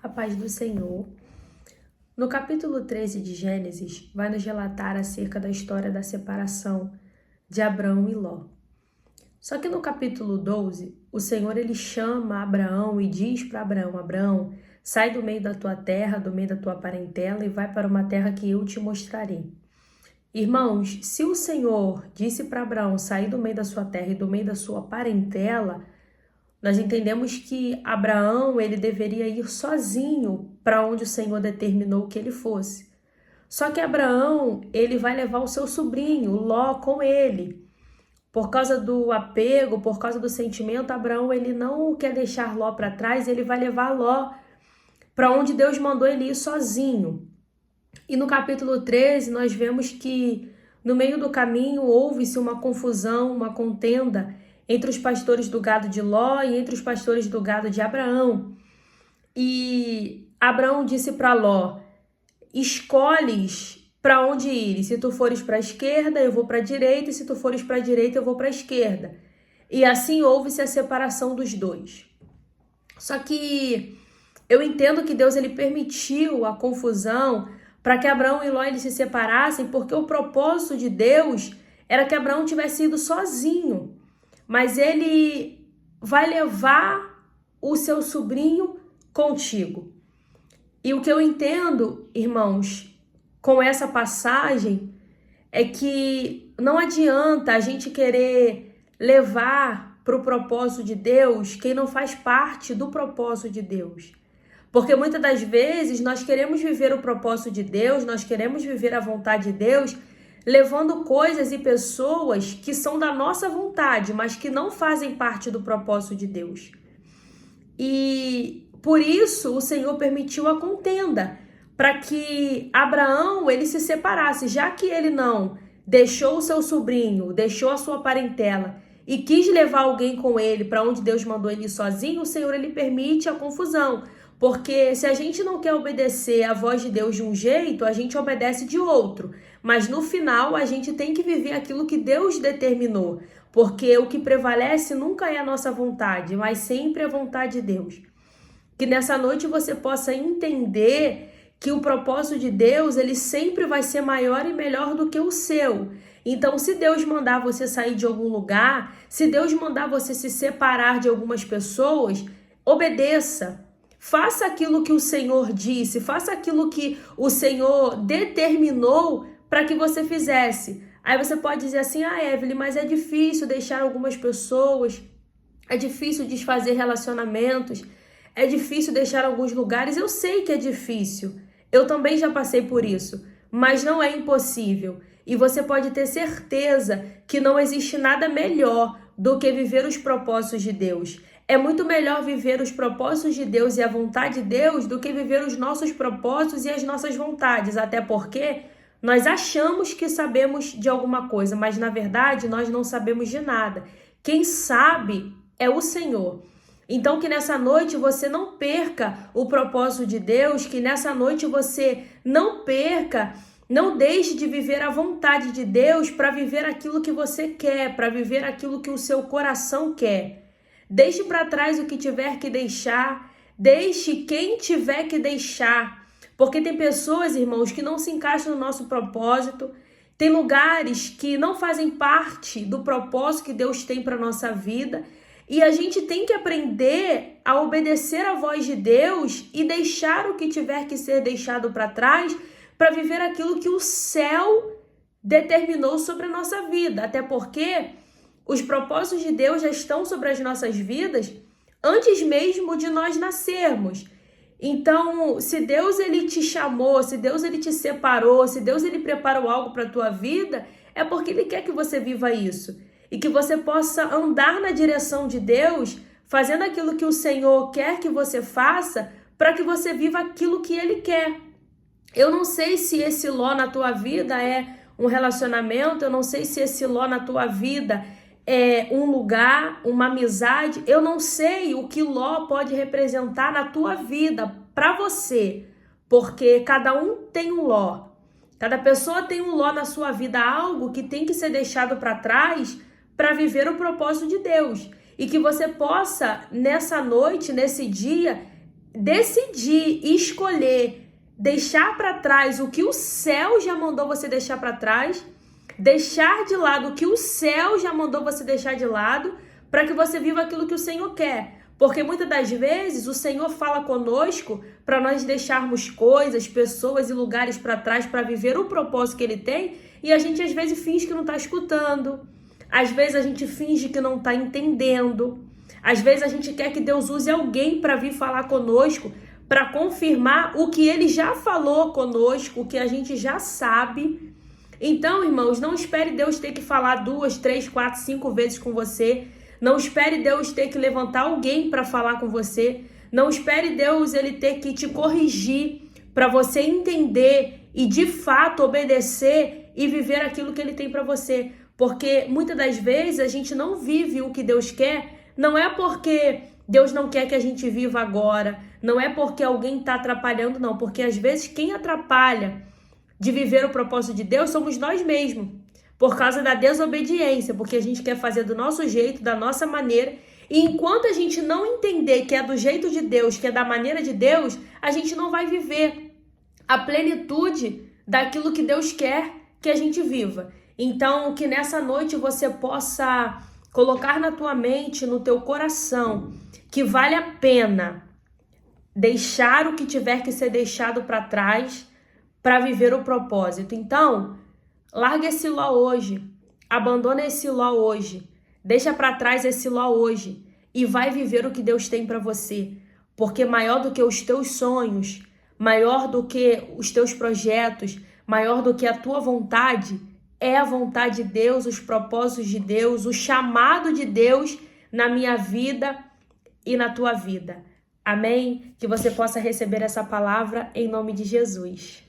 A paz do Senhor. No capítulo 13 de Gênesis, vai nos relatar acerca da história da separação de Abrão e Ló. Só que no capítulo 12, o Senhor ele chama Abraão e diz para Abraão: Abraão, sai do meio da tua terra, do meio da tua parentela e vai para uma terra que eu te mostrarei. Irmãos, se o Senhor disse para Abraão sair do meio da sua terra e do meio da sua parentela, nós entendemos que Abraão ele deveria ir sozinho para onde o Senhor determinou que ele fosse. Só que Abraão ele vai levar o seu sobrinho, Ló, com ele. Por causa do apego, por causa do sentimento, Abraão ele não quer deixar Ló para trás, ele vai levar Ló para onde Deus mandou ele ir sozinho. E no capítulo 13 nós vemos que no meio do caminho houve-se uma confusão, uma contenda entre os pastores do gado de Ló e entre os pastores do gado de Abraão. E Abraão disse para Ló: escolhes para onde ir. Se tu fores para a esquerda, eu vou para a direita, e se tu fores para a direita, eu vou para a esquerda. E assim houve-se a separação dos dois. Só que eu entendo que Deus ele permitiu a confusão para que Abraão e Ló eles se separassem, porque o propósito de Deus era que Abraão tivesse ido sozinho. Mas ele vai levar o seu sobrinho contigo. E o que eu entendo, irmãos, com essa passagem, é que não adianta a gente querer levar para o propósito de Deus quem não faz parte do propósito de Deus. Porque muitas das vezes nós queremos viver o propósito de Deus, nós queremos viver a vontade de Deus, levando coisas e pessoas que são da nossa vontade, mas que não fazem parte do propósito de Deus. E por isso o Senhor permitiu a contenda, para que Abraão ele se separasse, já que ele não deixou o seu sobrinho, deixou a sua parentela e quis levar alguém com ele para onde Deus mandou ele ir sozinho, o Senhor ele permite a confusão. Porque se a gente não quer obedecer a voz de Deus de um jeito, a gente obedece de outro. Mas no final, a gente tem que viver aquilo que Deus determinou. Porque o que prevalece nunca é a nossa vontade, mas sempre a vontade de Deus. Que nessa noite você possa entender que o propósito de Deus, ele sempre vai ser maior e melhor do que o seu. Então, se Deus mandar você sair de algum lugar, se Deus mandar você se separar de algumas pessoas, obedeça. Faça aquilo que o Senhor disse, faça aquilo que o Senhor determinou para que você fizesse. Aí você pode dizer assim: Evelyn, mas é difícil deixar algumas pessoas, é difícil desfazer relacionamentos, é difícil deixar alguns lugares. Eu sei que é difícil, eu também já passei por isso, mas não é impossível. E você pode ter certeza que não existe nada melhor do que viver os propósitos de Deus. É muito melhor viver os propósitos de Deus e a vontade de Deus do que viver os nossos propósitos e as nossas vontades, até porque nós achamos que sabemos de alguma coisa, mas na verdade nós não sabemos de nada. Quem sabe é o Senhor. Então que nessa noite você não perca o propósito de Deus, que nessa noite você não deixe de viver a vontade de Deus para viver aquilo que você quer, para viver aquilo que o seu coração quer. Deixe para trás o que tiver que deixar, deixe quem tiver que deixar, porque tem pessoas, irmãos, que não se encaixam no nosso propósito, tem lugares que não fazem parte do propósito que Deus tem para a nossa vida, e a gente tem que aprender a obedecer a voz de Deus e deixar o que tiver que ser deixado para trás para viver aquilo que o céu determinou sobre a nossa vida, até porque os propósitos de Deus já estão sobre as nossas vidas antes mesmo de nós nascermos. Então, se Deus ele te chamou, se Deus ele te separou, se Deus ele preparou algo para a tua vida, é porque ele quer que você viva isso. E que você possa andar na direção de Deus, fazendo aquilo que o Senhor quer que você faça, para que você viva aquilo que ele quer. Eu não sei se esse Ló na tua vida é um relacionamento, eu não sei se esse Ló na tua vida é um lugar, uma amizade. Eu não sei o que Ló pode representar na tua vida para você, porque cada um tem um Ló. Cada pessoa tem um Ló na sua vida, algo que tem que ser deixado para trás para viver o propósito de Deus. E que você possa, nessa noite, nesse dia, decidir e escolher deixar para trás o que o céu já mandou você deixar para trás, deixar de lado o que o céu já mandou você deixar de lado, para que você viva aquilo que o Senhor quer. Porque muitas das vezes o Senhor fala conosco para nós deixarmos coisas, pessoas e lugares para trás para viver o propósito que Ele tem, e a gente às vezes finge que não está escutando, às vezes a gente finge que não está entendendo, às vezes a gente quer que Deus use alguém para vir falar conosco, para confirmar o que Ele já falou conosco, o que a gente já sabe. Então, irmãos, não espere Deus ter que falar 2, 3, 4, 5 vezes com você. Não espere Deus ter que levantar alguém para falar com você. Não espere Deus ele ter que te corrigir para você entender e de fato obedecer e viver aquilo que Ele tem para você. Porque muitas das vezes a gente não vive o que Deus quer, não é porque Deus não quer que a gente viva agora, não é porque alguém está atrapalhando, não. Porque às vezes quem atrapalha de viver o propósito de Deus somos nós mesmos. Por causa da desobediência, porque a gente quer fazer do nosso jeito, da nossa maneira. E enquanto a gente não entender que é do jeito de Deus, que é da maneira de Deus, a gente não vai viver a plenitude daquilo que Deus quer que a gente viva. Então, que nessa noite você possa colocar na tua mente, no teu coração, que vale a pena deixar o que tiver que ser deixado para trás para viver o propósito. Então, larga esse ló hoje, abandona esse ló hoje, deixa para trás esse ló hoje e vai viver o que Deus tem para você. Porque maior do que os teus sonhos, maior do que os teus projetos, maior do que a tua vontade, é a vontade de Deus, os propósitos de Deus, o chamado de Deus na minha vida e na tua vida. Amém? Que você possa receber essa palavra em nome de Jesus.